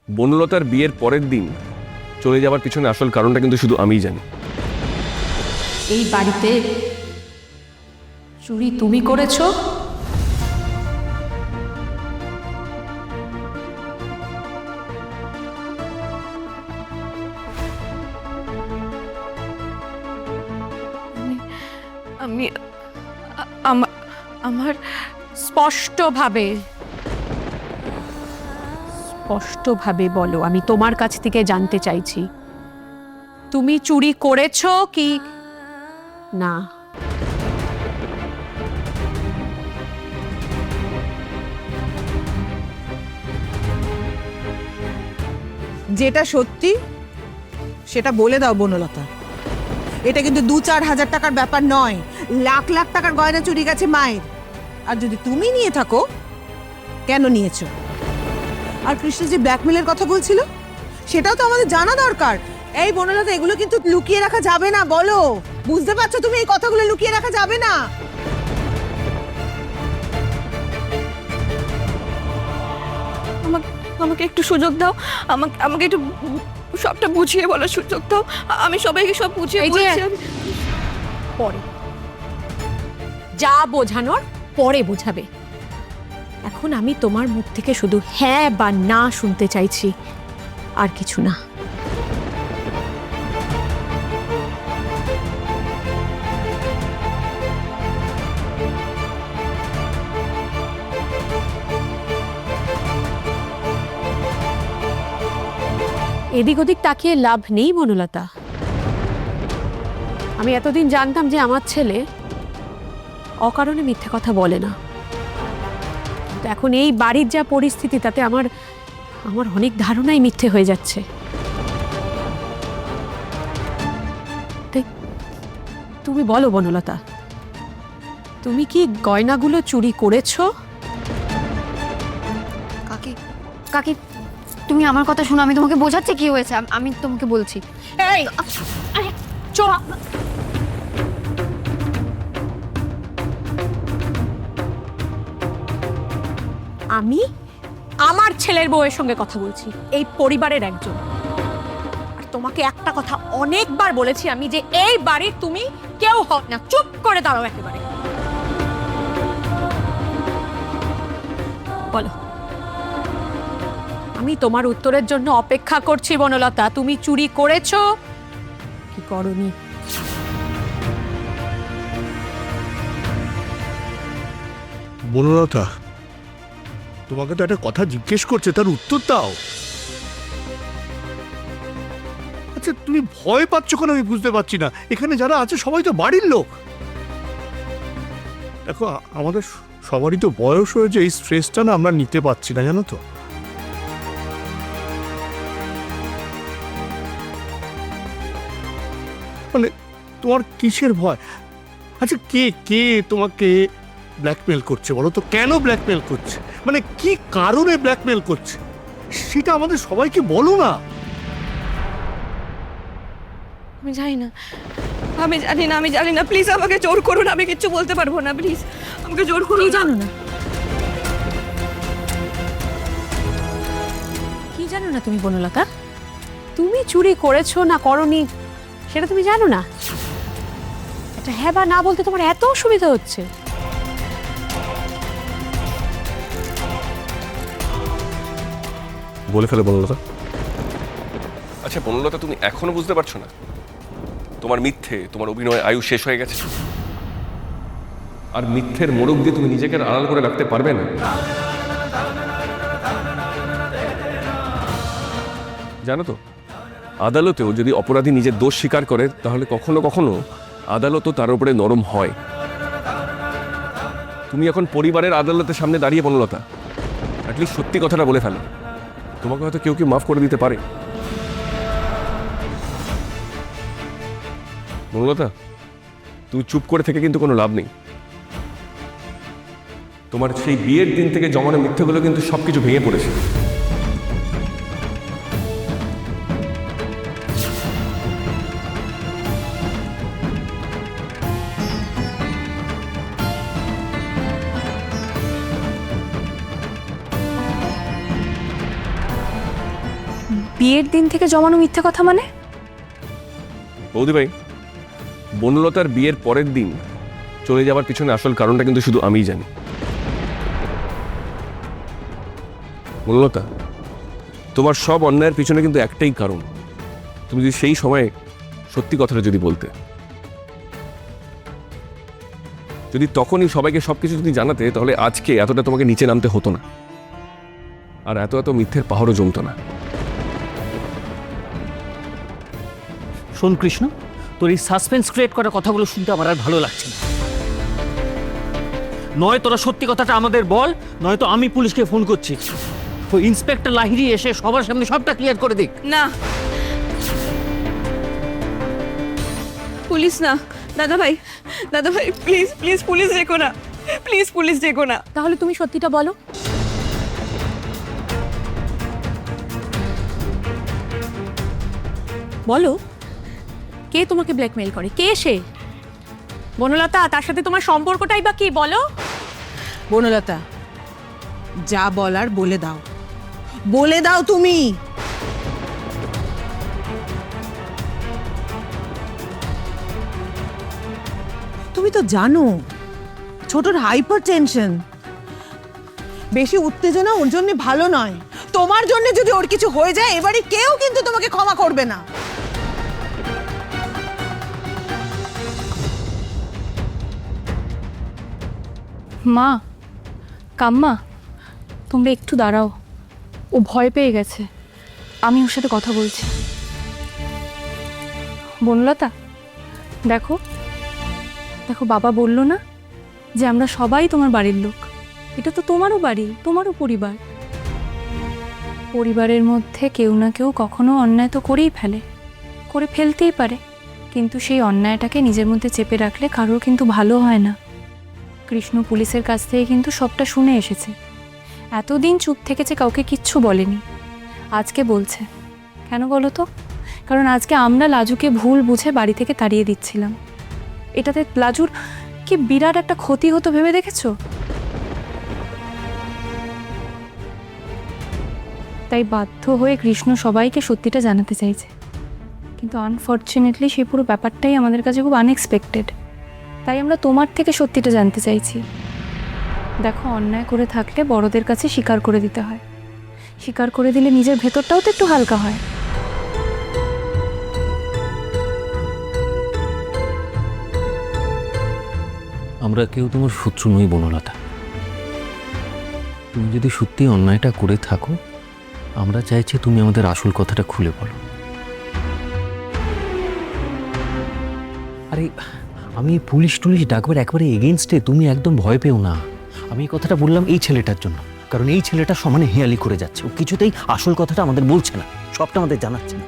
বনলতার বিয়ের পরের দিন চলে যাওয়ার পিছনে আসল কারণটা কিন্তু শুধু আমিই জানি। এই বাড়িতে চুরি তুমি করেছো? আমি আমার স্পষ্টভাবে স্পষ্টভাবে বলো, আমি তোমার কাছ থেকে জানতে চাইছি তুমি চুরি করেছো কি না। যেটা সত্যি সেটা বলে দাও বনলতা। এটা কিন্তু 2-4 হাজার টাকার ব্যাপার নয়, লাখ লাখ টাকার গয়না চুরি গেছে মায়ের। আর যদি তুমি নিয়ে থাকো, কেন নিয়েছো? আর কৃষ্ণ যে ব্ল্যাকমেলের কথা বলছিল, সেটাও তো আমাদের জানা দরকার। এই বনলতা, এগুলো কিন্তু লুকিয়ে রাখা যাবে না, বলো। বুঝতে পারছো তুমি, এই কথাগুলো লুকিয়ে রাখা যাবে না। আমাকে একটু সুযোগ দাও, আমাকে একটু সবটা বুঝিয়ে বলার সুযোগ দাও। আমি সবাইকে সব বুঝিয়ে এই যে বলছি। পরে যা বোঝানোর পরে বোঝাবে। এখন আমি তোমার মুখ থেকে শুধু হ্যাঁ বা না শুনতে চাইছি, আর কিছু না। এদিক ওদিক তাকিয়ে লাভ নেই বনলতা। আমি এতদিন জানতাম যে আমার ছেলে অকারণে মিথ্যে কথা বলে না, তো এখন এই বাড়ির যা পরিস্থিতি, তাতে আমার অনেক ধারণাই মিথ্যে হয়ে যাচ্ছে। তাই তুমি বলো বনলতা, তুমি কি গয়নাগুলো চুরি করেছো? কাকি কাকি, তুমি আমার কথা শোনো, আমি তোমাকে বোঝাচ্ছি কি হয়েছে। আমি তোমাকে বলছি। এই আরে চোরা, আমি আমার ছেলের বউয়ের সঙ্গে কথা বলছি, এই পরিবারের একজন। আর তোমাকে একটা কথা অনেকবার বলেছি আমি, যে এই বাড়ির তুমি কেউ হও না। চুপ করে দাঁড়াও একেবারে। বলো, আমি তোমার উত্তরের জন্য অপেক্ষা করছি বনলতা। তুমি চুরি করেছো কি করনি? বনলতা, তোমাকে তো একটা কথা জিজ্ঞেস করছে, তার উত্তর দাও। আচ্ছা, তুমি ভয় পাচ্ছ কেন আমি বুঝতে পারছি না। এখানে যারা আছে সবাই তো বাড়ির লোক। দেখো, আমাদের সবারই তো বয়স হয়েছে, এই স্ট্রেসটা না আমরা নিতে পারছি না, জানো তো। মানে তোমার কিসের ভয়? আচ্ছা, কে কে তোমাকে ব্ল্যাকমেল করছে বলো তো? কেন ব্ল্যাকমেল করছে, মানে কি কারণে ব্ল্যাকমেল করছে, সেটা আমাদের সবাইকে বলো না। আমি জানি না, আমি জানি না। প্লিজ আমাকে জোর করুন, আমি কিচ্ছু বলতে পারবো না। প্লিজ আমাকে জোর করুন। জানো না, কি জানো না তুমি বনলতা? তুমি চুরি করেছো না করনি সেটা তুমি জানো না? এটা হ্যাঁ বা না বলতে তোমার এত অসুবিধা হচ্ছে? বলে ফেলে বনলতা। আচ্ছা বনলতা, তুমি এখনো বুঝতে পারছো না তোমার মিথ্যে, তোমার অভিনয় আয়ু শেষ হয়ে গেছে। আর মিথ্যের মোড়ক দিয়ে তুমি নিজেকে আড়াল করে রাখতে পারবে না। জানো তো, আদালতেও যদি অপরাধী নিজের দোষ স্বীকার করে, তাহলে কখনো কখনো আদালতও তার উপরে নরম হয়। তুমি এখন পরিবারের আদালতের সামনে দাঁড়িয়ে বনলতা, অ্যাটলিস্ট সত্যি কথাটা বলে ফেলো। তোমাকে হয়তো কেউ মাফ করে দিতে পারে। বনলতা, তুই চুপ করে থেকে কিন্তু কোনো লাভ নেই। তোমার সেই বিয়ের দিন থেকে জমানো মিথ্যেগুলো কিন্তু সবকিছু ভেঙে পড়েছে। বিয়ের দিন থেকে জমানো মিথ্যে কথা মানে? বৌদি ভাই, বনলতার বিয়ের পরের দিন চলে যাওয়ার পিছনে আসল কারণটা কিন্তু শুধু আমিই জানি। বনলতা, তোমার সব অন্যায়ের পিছনে কিন্তু একটাই কারণ। তুমি যদি সেই সময়ে সত্যি কথাটা যদি বলতে, যদি তখনই সবাইকে সবকিছু যদি জানাতে, তাহলে আজকে এতটা তোমাকে নিচে নামতে হতো না, আর এত এত মিথ্যের পাহাড়ও জমতো না। শোন কৃষ্ণ, তোর এই সাসপেন্স ক্রিয়েট করা কথাগুলো শুনতে আমার আর ভালো লাগছে না। নয় তোরা সত্যি কথাটা আমাদের বল, নয়তো আমি পুলিশকে ফোন করছি। তো ইন্সপেক্টর লাহিড়ী এসে সবার সামনে সবটা ক্লিয়ার করে দিক। না, পুলিশ না। দাদা ভাই প্লিজ প্লিজ পুলিশ ডেকো না, প্লিজ পুলিশ ডেকো না। তাহলে তুমি সত্যিটা বলো। বলো, কে তোমাকে ব্ল্যাকমেল করে? কে সে? বনলতা, তার সাথে তোমার সম্পর্কটাই বা কি? বলো। বনলতা, যা বলার বলে দাও, বলে দাও তুমি। তুমি তো জানো ছোটর হাইপার টেনশন, বেশি উত্তেজনা ওর জন্য ভালো নয়। তোমার জন্য যদি ওর কিছু হয়ে যায়, এবারে কেউ কিন্তু তোমাকে ক্ষমা করবে না। মা, কাম্মা, তোমরা একটু দাঁড়াও। ও ভয় পেয়ে গেছে, আমি ওর সাথে কথা বলছি। বনলতা, দেখো দেখো, বাবা বললো না যে আমরা সবাই তোমার বাড়ির লোক? এটা তো তোমারও বাড়ি, তোমারও পরিবার। পরিবারের মধ্যে কেউ না কেউ কখনো অন্যায় তো করেই ফেলে, করে ফেলতেই পারে, কিন্তু সেই অন্যায়টাকে নিজের মধ্যে চেপে রাখলে কারোর কিন্তু ভালো হয় না। কৃষ্ণ পুলিশের কাছ থেকে কিন্তু সবটা শুনে এসেছে, এতদিন চুপ থেকেছে, কাউকে কিচ্ছু বলেনি, আজকে বলছে। কেন বলো তো? কারণ আজকে আমরা লাজুকে ভুল বুঝে বাড়ি থেকে তাড়িয়ে দিচ্ছিলাম। এটাতে লাজুর কি বিরাট একটা ক্ষতি হতো ভেবে দেখেছো? তাই বাধ্য হয়ে কৃষ্ণ সবাইকে সত্যিটা জানাতে চাইছে, কিন্তু আনফর্চুনেটলি সেই পুরো ব্যাপারটাই আমাদের কাছে খুব আনএক্সপেক্টেড। তাই আমরা তোমার থেকে সত্যিটা জানতে চাইছি। দেখো, অন্যায় করে থাকলে বড়দের কাছে স্বীকার করে দিতে হয়, স্বীকার করে দিলে নিজের ভেতরটাও তো একটু হালকা হয়। আমরা কেউ তোমার শত্রু নই বনলতা। তুমি যদি সত্যি অন্যায়টা করে থাকো, আমরা চাইছি তুমি আমাদের আসল কথাটা খুলে বলো। আরে আমি পুলিশ টুলিশ ডাকবার একবারে এগেনস্টে, তুমি একদম ভয় পেও না। আমি এই কথাটা বললাম এই ছেলেটার জন্য, কারণ এই ছেলেটা সমানে হেয়ালি করে যাচ্ছে, ও কিছুতেই আসল কথাটা আমাদের বলছে না, সবটা আমাদের জানাচ্ছে না।